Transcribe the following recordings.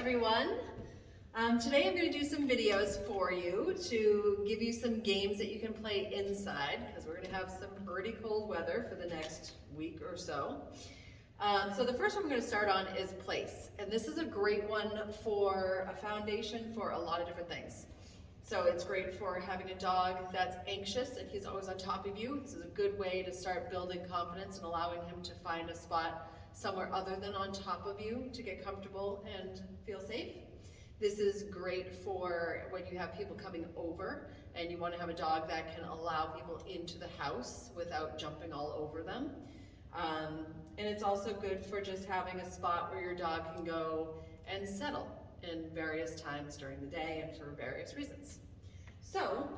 everyone. Today I'm going to do some videos for you to give you some games that you can play inside because we're going to have some pretty cold weather for the next week or so. So the first one I'm going to start on is place, and this is a great one for a foundation for a lot of different things. So it's great for having a dog that's anxious and he's always on top of you. This is a good way to start building confidence and allowing him to find a spot somewhere other than on top of you to get comfortable and feel safe. This is great for when you have people coming over and you want to have a dog that can allow people into the house without jumping all over them. And it's also good for just having a spot where your dog can go and settle in various times during the day and for various reasons. So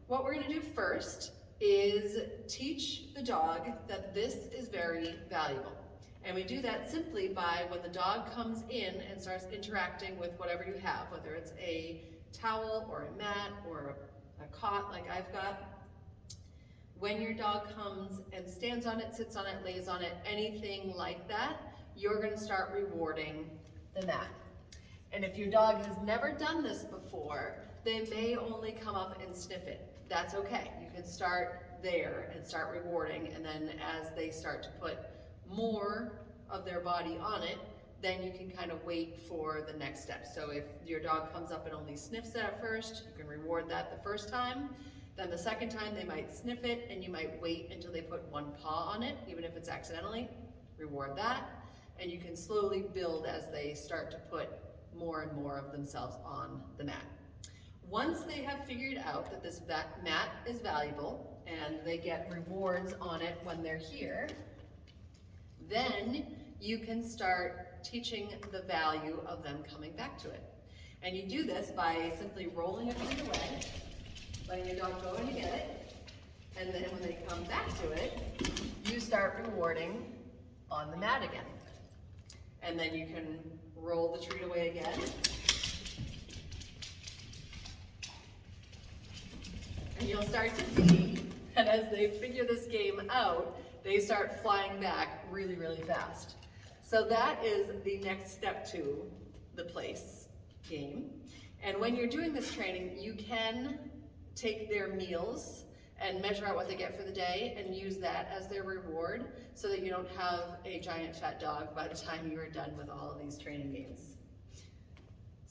what we're going to do first is teach the dog that this is very valuable. And we do that simply by when the dog comes in and starts interacting with whatever you have, whether it's a towel or a mat or a cot like I've got. When your dog comes and stands on it, sits on it, lays on it, anything like that, you're going to start rewarding the mat. And if your dog has never done this before, they may only come up and sniff it. That's okay. You can start there and start rewarding, and then as they start to put more of their body on it, then you can kind of wait for the next step. So if your dog comes up and only sniffs it at first, you can reward that the first time. Then the second time they might sniff it and you might wait until they put one paw on it, even if it's accidentally, reward that. And you can slowly build as they start to put more and more of themselves on the mat. Once they have figured out that this mat is valuable and they get rewards on it when they're here, then you can start teaching the value of them coming back to it. And you do this by simply rolling a treat away, letting your dog go and get it, and then when they come back to it, you start rewarding on the mat again. And then you can roll the treat away again. And you'll start to see that as they figure this game out, they start flying back really, really fast. So that is the next step to the place game. And when you're doing this training, you can take their meals and measure out what they get for the day and use that as their reward so that you don't have a giant fat dog by the time you are done with all of these training games.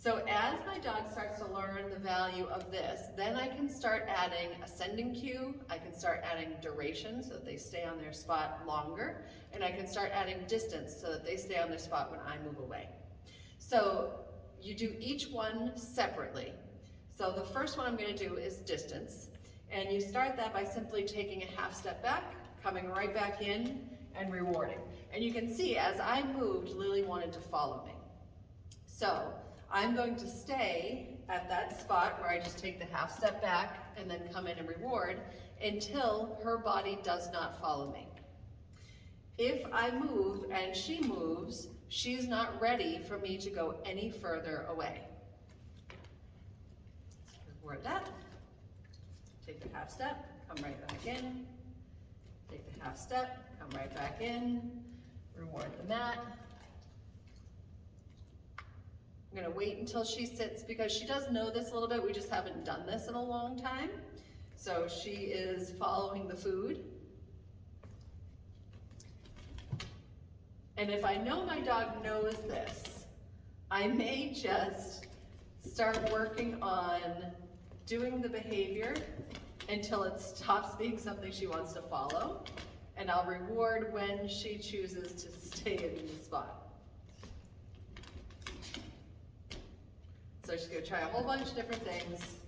So as my dog starts to learn the value of this, then I can start adding a sending cue, I can start adding duration so that they stay on their spot longer, and I can start adding distance so that they stay on their spot when I move away. So you do each one separately. So the first one I'm going to do is distance, and you start that by simply taking a half step back, coming right back in, and rewarding. And you can see as I moved, Lily wanted to follow me. So I'm going to stay at that spot where I just take the half step back and then come in and reward until her body does not follow me. If I move and she moves, she's not ready for me to go any further away. Reward that. Take the half step, come right back in. Take the half step, come right back in. Reward the mat. I'm going to wait until she sits because she does know this a little bit. We just haven't done this in a long time. So she is following the food. And if I know my dog knows this, I may just start working on doing the behavior until it stops being something she wants to follow. And I'll reward when she chooses to stay in the spot. So she's going to try a whole bunch of different things.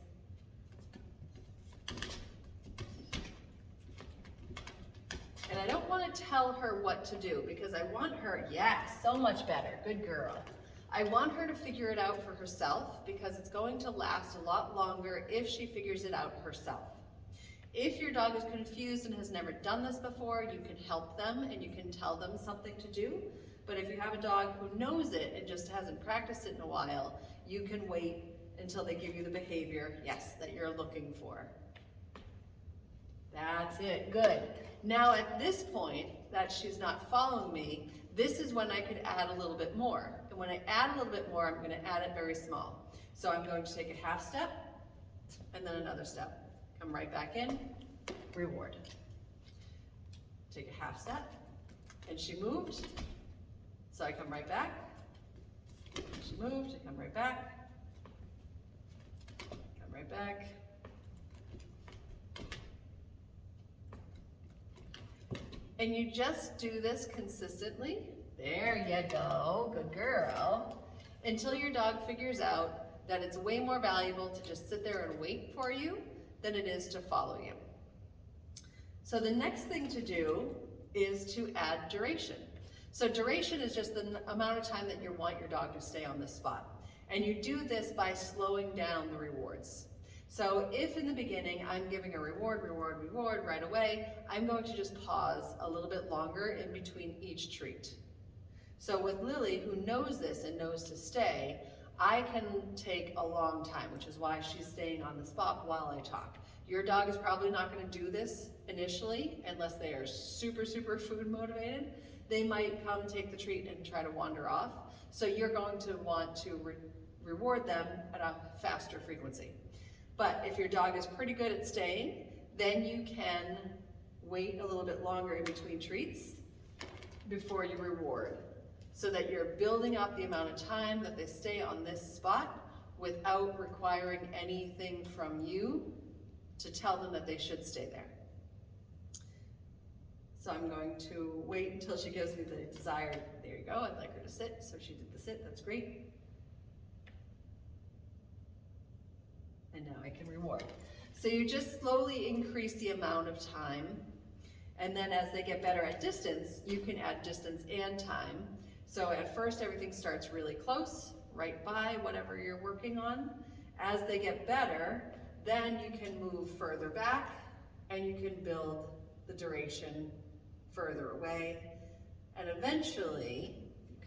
And I don't want to tell her what to do because I want her, yeah, so much better, good girl. I want her to figure it out for herself because it's going to last a lot longer if she figures it out herself. If your dog is confused and has never done this before, you can help them and you can tell them something to do. But if you have a dog who knows it and just hasn't practiced it in a while, you can wait until they give you the behavior, yes, that you're looking for. That's it, good. Now at this point that she's not following me, this is when I could add a little bit more. And when I add a little bit more, I'm going to add it very small. So I'm going to take a half step and then another step. Come right back in, reward. Take a half step, and she moved. So I come right back. She moved, I come right back. Come right back. And you just do this consistently. There you go, good girl. Until your dog figures out that it's way more valuable to just sit there and wait for you than it is to follow you. So the next thing to do is to add duration. So duration is just the amount of time that you want your dog to stay on this spot. And you do this by slowing down the rewards. So if in the beginning I'm giving a reward right away, I'm going to just pause a little bit longer in between each treat. So with Lily, who knows this and knows to stay, I can take a long time, which is why she's staying on the spot while I talk. Your dog is probably not going to do this initially unless they are super food motivated. They might come take the treat and try to wander off. So you're going to want to reward them at a faster frequency. But if your dog is pretty good at staying, then you can wait a little bit longer in between treats before you reward, so that you're building up the amount of time that they stay on this spot without requiring anything from you to tell them that they should stay there. So I'm going to wait until she gives me the desired, there you go, I'd like her to sit. So she did the sit, that's great. And now I can reward. So you just slowly increase the amount of time, and then as they get better at distance, you can add distance and time. So at first everything starts really close, right by whatever you're working on. As they get better, then you can move further back and you can build the duration further away. And eventually,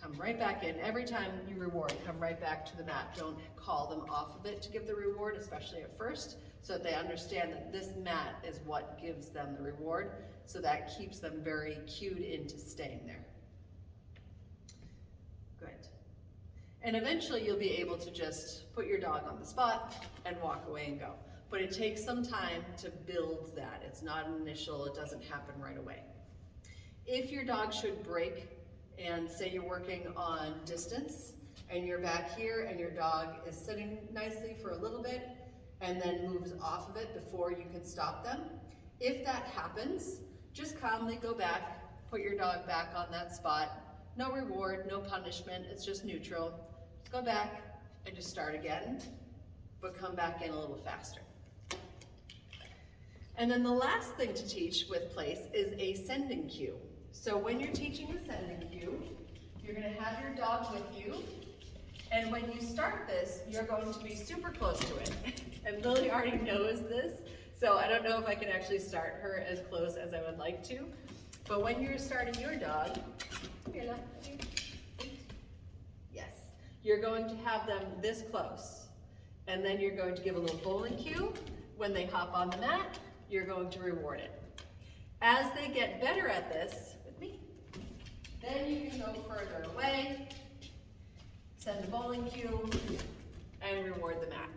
come right back in. Every time you reward, come right back to the mat. Don't call them off of it to give the reward, especially at first, so that they understand that this mat is what gives them the reward. So that keeps them very cued into staying there. Good. And eventually you'll be able to just put your dog on the spot and walk away and go. But it takes some time to build that. It's not initial, it doesn't happen right away. If your dog should break, and say you're working on distance and you're back here and your dog is sitting nicely for a little bit and then moves off of it before you can stop them. If that happens, just calmly go back, put your dog back on that spot. No reward, no punishment, it's just neutral. Just go back and just start again, but come back in a little faster. And then the last thing to teach with place is a sending cue. So when you're teaching the sending cue, you're going to have your dog with you, and when you start this, you're going to be super close to it. And Lily already knows this, so I don't know if I can actually start her as close as I would like to. But when you're starting your dog, yes, you're going to have them this close, and then you're going to give a little bowling cue. When they hop on the mat, you're going to reward it. As they get better at this, then you can go further away, send the bowling cue, and reward the mat.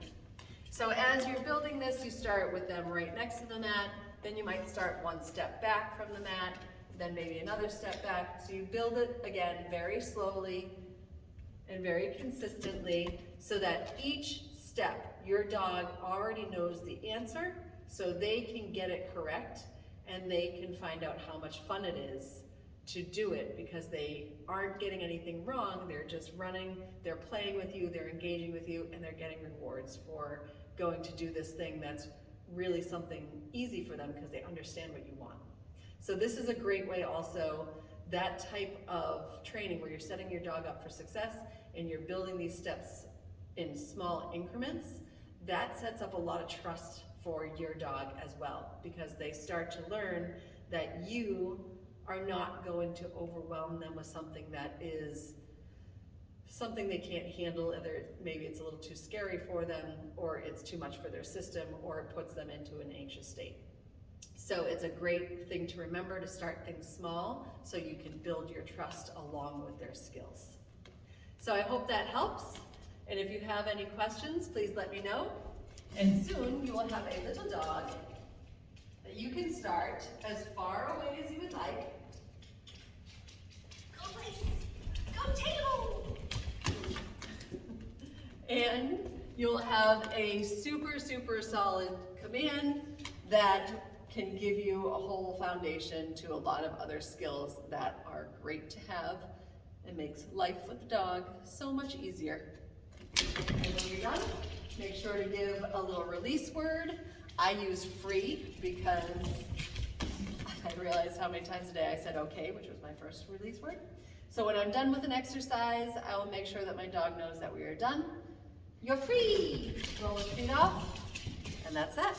So as you're building this, you start with them right next to the mat, then you might start one step back from the mat, then maybe another step back. So you build it again very slowly and very consistently so that each step your dog already knows the answer, so they can get it correct and they can find out how much fun it is to do it, because they aren't getting anything wrong, they're just running, they're playing with you, they're engaging with you, and they're getting rewards for going to do this thing that's really something easy for them because they understand what you want. So this is a great way also, that type of training where you're setting your dog up for success and you're building these steps in small increments, that sets up a lot of trust for your dog as well, because they start to learn that you are not going to overwhelm them with something that is something they can't handle. Either maybe it's a little too scary for them, or it's too much for their system, or it puts them into an anxious state. So it's a great thing to remember to start things small so you can build your trust along with their skills. So I hope that helps. And if you have any questions, please let me know. And soon you will have a little dog that you can start as far away as you would like. Go Lace! Go Tail! And you'll have a super, super solid command that can give you a whole foundation to a lot of other skills that are great to have and makes life with the dog so much easier. And when you're done, make sure to give a little release word. I use free because I realized how many times a day I said okay, which was my first release word. So when I'm done with an exercise, I will make sure that my dog knows that we are done. You're free. Roll his feet off, and that's that.